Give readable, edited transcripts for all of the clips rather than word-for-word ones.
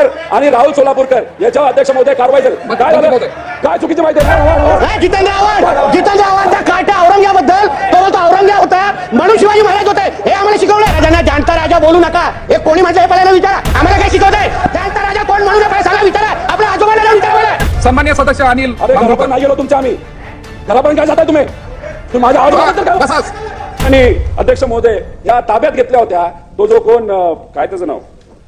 कोरटकर आणि राहुल सोलापूरकर याच्यावर अध्यक्ष महोदय कारवाई झाली. काय झालं? काय चुकीची माहिती आहे? जितेंद्र आव्हाडचा काटा औरंगाबादबद्दल तो बोलतो औरंगाबाद होता म्हणून शिवाजी महाराज होते हे आम्हाला शिकवलं. राजांना जाणता राजा बोलू नका हे कोणी म्हटलं हे पहिल्यांदा विचारा. आम्हाला काय शिकवतंय? जाणता राजा कोण म्हणू नका सांगा विचारा. आपल्या आजोबाला विचारा. सन्माननीय सदस्य अनिल घरापर्यंत नाही गेलो तुमच्या आम्ही. घरापर्यंत काय जाताय तुम्ही? माझ्या आजोबाबद्दल आणि अध्यक्ष महोदय या ताब्यात घेतल्या होत्या तो जो कोण काय त्याचं नाव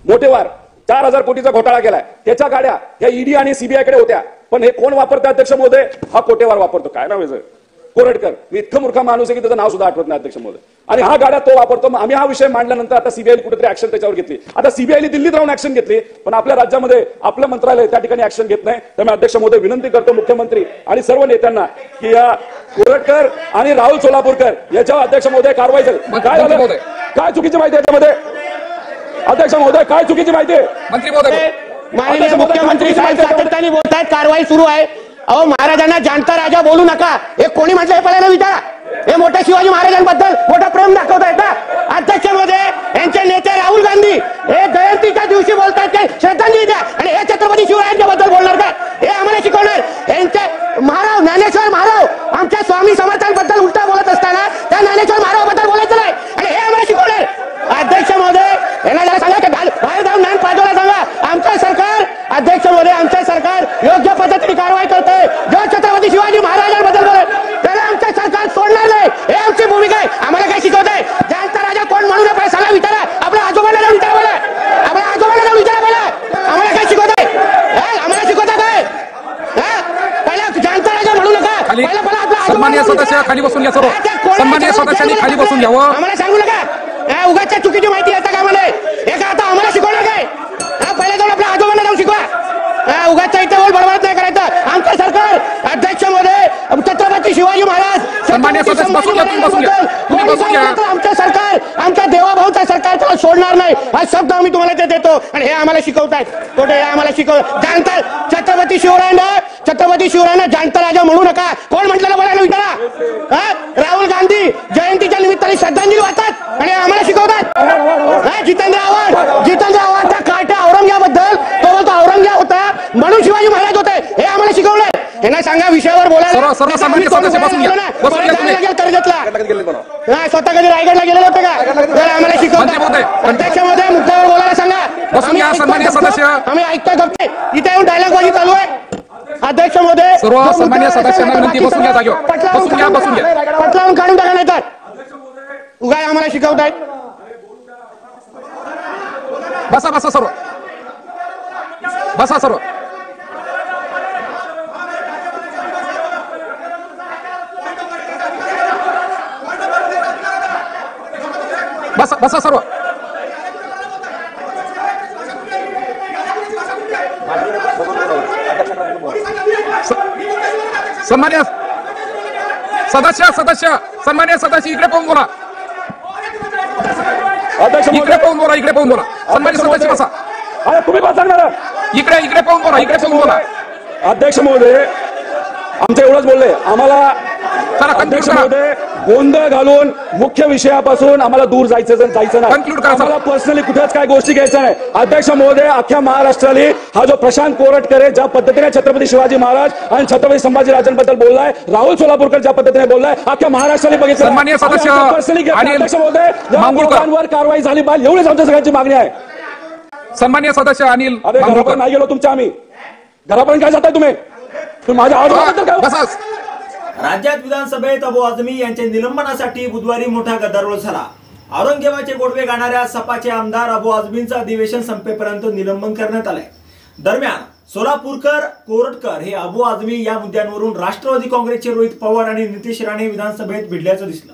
मोठेवार 4,000 कोटीचा घोटाळा केलाय त्याच्या गाड्या या ईडी आणि सीबीआय कडे होत्या. पण हे कोण वापरतं अध्यक्ष महोदय? हा कोटेवार वापरतो. काय नाव आहे? कोरटकर. मी इतकं मूर्ख माणूस आहे की त्याचं नाव सुद्धा आठवत नाही अध्यक्ष महोदय. आणि हा गाड्या तो वापरतो. आम्ही हा विषय मांडल्यानंतर आता सीबीआय कुठेतरी ऍक्शन त्याच्यावर घेतली. आता सीबीआयने दिल्लीत राहून ऍक्शन घेतली पण आपल्या राज्यामध्ये आपलं मंत्रालय त्या ठिकाणी ऍक्शन घेत नाही. त्यामुळे अध्यक्ष महोदय विनंती करतो मुख्यमंत्री आणि सर्व नेत्यांना की या कोरटकर आणि राहुल सोलापूरकर याच्यावर अध्यक्ष महोदय कारवाई झाली. काय झालं? काय चुकीची माहिती याच्यामध्ये? अध्यक्ष महोदय काय चुकीची माहिती आहे? मंत्री महोदय माननीय मुख्यमंत्री सातत्याने बोलतायत कारवाई सुरू आहे. अहो महाराजांना जाणता राजा बोलू नका हे कोणी म्हटलं हे पहिल्यांदा विचारा. हे मोठ्या शिवाजी महाराजांबद्दल मोठा प्रेम दाखवतायत ना. अध्यक्ष महोदय यांचे नेते राहुल गांधी हे जयंतीच्या दिवशी बोलतायत काय श्रद्धांजली द्या आणि हे छत्रपती शिवरायांच्या बद्दल बोलणार का? हे आम्हाला शिकवणार. यांचे महाराव ज्ञानेश्वर महाराव आमच्या स्वामी समर्थांबद्दल उलटा बोलत असताना त्या ज्ञानेश्वर महारावाबद्दल बोलायचं नाही आणि हे आम्हाला शिकवणार. अध्यक्ष महोदय यांना जरा सांगा की बाहेर जाऊन ज्ञान पाठवायला सांगा. आमचं सरकार अध्यक्ष महोदय आमचं सरकार योग्य पद्धतीने कारवाई करते. जो छत्रपती शिवाजी महाराजांबद्दल बोलत त्याला आमचं सरकार सोडणार नाही हे आमची भूमिका आहे. आम्हाला काय शिकवतंय? जाणता राजा कोण म्हणू नका सांगा विचारा. आपल्या आजोबाला जाऊन विचारा बोला. आपल्या आजोबाला जाऊन विचारा बोला. आम्हाला काय शिकवतंय? आम्हाला शिकवता काय? पहिला जाणता राजा म्हणू नका. पहिला आपला सन्माननीय सदस्य खाली बसून घ्या. सर्व सन्माननीय सदस्यांनी खाली बसून घ्यावं. आम्हाला सांगू नका. उगाच्या चुकीची माहिती येतं का आम्हाला? हे का आता आम्हाला शिकवणार काय? पहिले जाऊन आपल्या आजोबांना जाऊन शिकवा. उगाच्या इथे बोल बडबड नाही करायचं. आमचं सरकार अध्यक्ष महोदय छत्रपती शिवाजी महाराज सन्माननीय सदस्य बसून घ्या. आमचं सरकार आमच्या देवाभाऊचं सरकार त्याला सोडणार नाही हा शब्द आम्ही तुम्हाला ते देतो. आणि हे आम्हाला शिकवतायत कुठे? हे आम्हाला जाणता छत्रपती शिवरायांना जाणता राजा म्हणू नका कोण म्हटलं बोलायला विचारा. राहुल गांधी जयंतीच्या निमित्ताने श्रद्धांजली वाहतात आणि आम्हाला शिकवतात. जितेंद्र आव्हाडचा काटा औरंगाबादबद्दल तो बोलतो औरंगाबाद होता म्हणून शिवाजी महाराज होते हे आम्हाला शिकवलं. यांना सांगा विषयावर बोलायला. सर्वसामान्य सदस्य बसून घ्या. स्वतः कधी रायगडला गेलेलं होतं का? आम्हाला शिकवतात. अध्यक्ष महोदय मुद्द्यावर बोलायला सांगा. बसून घ्या सन्माननीय सदस्य. आम्ही ऐकतोय गप्पे. इथे येऊन डायलॉगबाजी चालू आहे. अध्यक्ष महोदय सर्व सन्माननीय सदस्यांना विनंती बसून घ्या जागेवर. बसून घ्या. पटलावून काढून टाका नाही तर उगाय आम्हाला शिकवतायत. बसा सर्व. बसा सर्व. बसा सर्व. सन्मान्य सदस्य सन्मान्य सदस्य इकडे पाहून बोला. इकडे पाहून बोला. सन्मान्य सदस्य बसा. तुम्ही सांगणार इकडे पाहून बोला. अध्यक्ष महोदय आमचं एवढंच बोलले. आम्हाला अध्यक्ष महोदय गोंधळ घालून मुख्य विषयापासून आम्हाला दूर जायचं नाही. आम्हाला पर्सनली कुठेच काय गोष्टी घ्यायच्या नाही. अध्यक्ष महोदय अख्ख्या महाराष्ट्राने हा जो प्रशांत कोरटकर आहे ज्या पद्धतीने छत्रपती शिवाजी महाराज आणि छत्रपती संभाजीराजांबद्दल बोललाय, राहुल सोलापूरकर ज्या पद्धतीने बोललाय अख्ख्या महाराष्ट्राने बघितलं. सन्माननीय सदस्य पर्सनली अध्यक्ष महोदय लोकांवर कारवाई झाली पाहिजे एवढीच आमच्या सगळ्यांची मागणी आहे. सन्माननीय सदस्य अनिल घरापर्यंत नाही गेलो तुमच्या आम्ही. घरापर्यंत काय जाताय तुम्ही? माझ्या आजोबाबद्दल बसाच. राज्यात विधानसभेत अबू आझमी यांच्या निलंबनासाठी बुधवारी मोठा गदारोळ झाला. औरंगजेबाचे गोडवे गाणाऱ्या सपाचे आमदार अबू आझमींचं अधिवेशन संपेपर्यंत निलंबन करण्यात आलंय. दरम्यान सोलापूरकर कोरटकर हे अबू आझमी या मुद्द्यांवरून राष्ट्रवादी काँग्रेसचे रोहित पवार आणि नितेश राणे विधानसभेत भिडल्याचं दिसलं.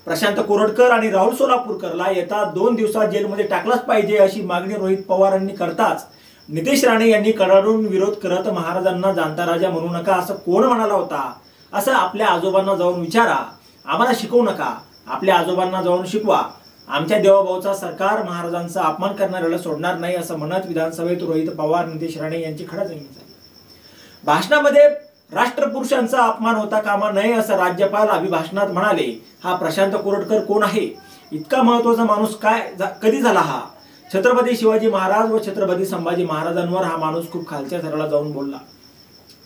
प्रशांत कोरटकर आणि राहुल सोलापूरकरला येत्या 2 दिवसात जेलमध्ये टाकलाच पाहिजे अशी मागणी रोहित पवारांनी करताच नितेश राणे यांनी कडाडून विरोध करत महाराजांना जाणता राजा म्हणू नका असं कोण म्हणाला होता, असं आपल्या आजोबांना जाऊन विचारा, आम्हाला शिकवू नका, आपल्या आजोबांना जाऊन शिकवा, आमच्या देवाभाऊचा सरकार महाराजांचा अपमान करणाऱ्याला सोडणार नाही असं म्हणत विधानसभेत रोहित पवार नितेश राणे यांची खडाजंगी झाली. भाषणामध्ये राष्ट्रपुरुषांचा अपमान होता कामा नये असं राज्यपाल अभिभाषणात म्हणाले. हा प्रशांत कोरटकर कोण आहे? इतका महत्वाचा माणूस काय कधी झाला हा? छत्रपती शिवाजी महाराज व छत्रपती संभाजी महाराजांवर हा माणूस खूप खालच्या थराला जाऊन बोलला.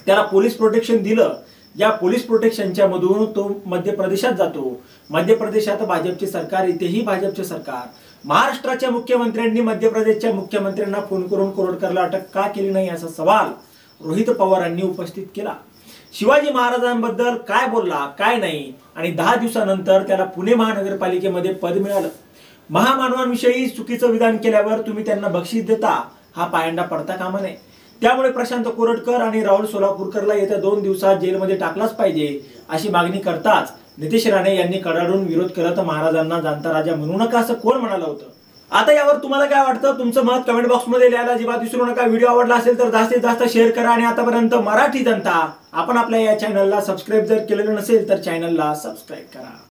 त्याला पोलीस प्रोटेक्शन दिलं. या पोलीस प्रोटेक्शनच्या मधून तो मध्य प्रदेशात जातो. मध्य प्रदेशात भाजपचे सरकार, इथेही भाजपचे सरकार. महाराष्ट्राच्या मुख्यमंत्र्यांनी मध्य प्रदेशच्या मुख्यमंत्र्यांना फोन करून कोरटकरला अटक का केली नाही असा सवाल रोहित पवारांनी उपस्थित केला. शिवाजी महाराजांबद्दल काय बोलला, काय नाही, आणि 10 दिवसानंतर त्याला पुणे महानगरपालिकेमध्ये पद मिळालं. महामानवांविषयी चुकीचं विधान केल्यावर तुम्ही त्यांना बक्षीस देता, हा पायंडा पडता कामा नये. त्यामुळे प्रशांत कोरटकर आणि राहुल सोलापूरकरला येत्या 2 दिवसात जेलमध्ये टाकलाच पाहिजे अशी मागणी करताच नितेश राणे यांनी कडाडून विरोध करत महाराजांना जाणता राजा म्हणू नका असं कोण म्हणालं होतं. आता यावर तुम्हाला काय वाटतं, तुमचं मत कमेंट बॉक्समध्ये लिहायला अजिबात विसरू नका. व्हिडिओ आवडला असेल तर जास्तीत जास्त शेअर करा. आणि आतापर्यंत मराठी जनता आपण आपल्या या चॅनलला सबस्क्राईब जर केलेलं नसेल तर चॅनलला सबस्क्राईब करा.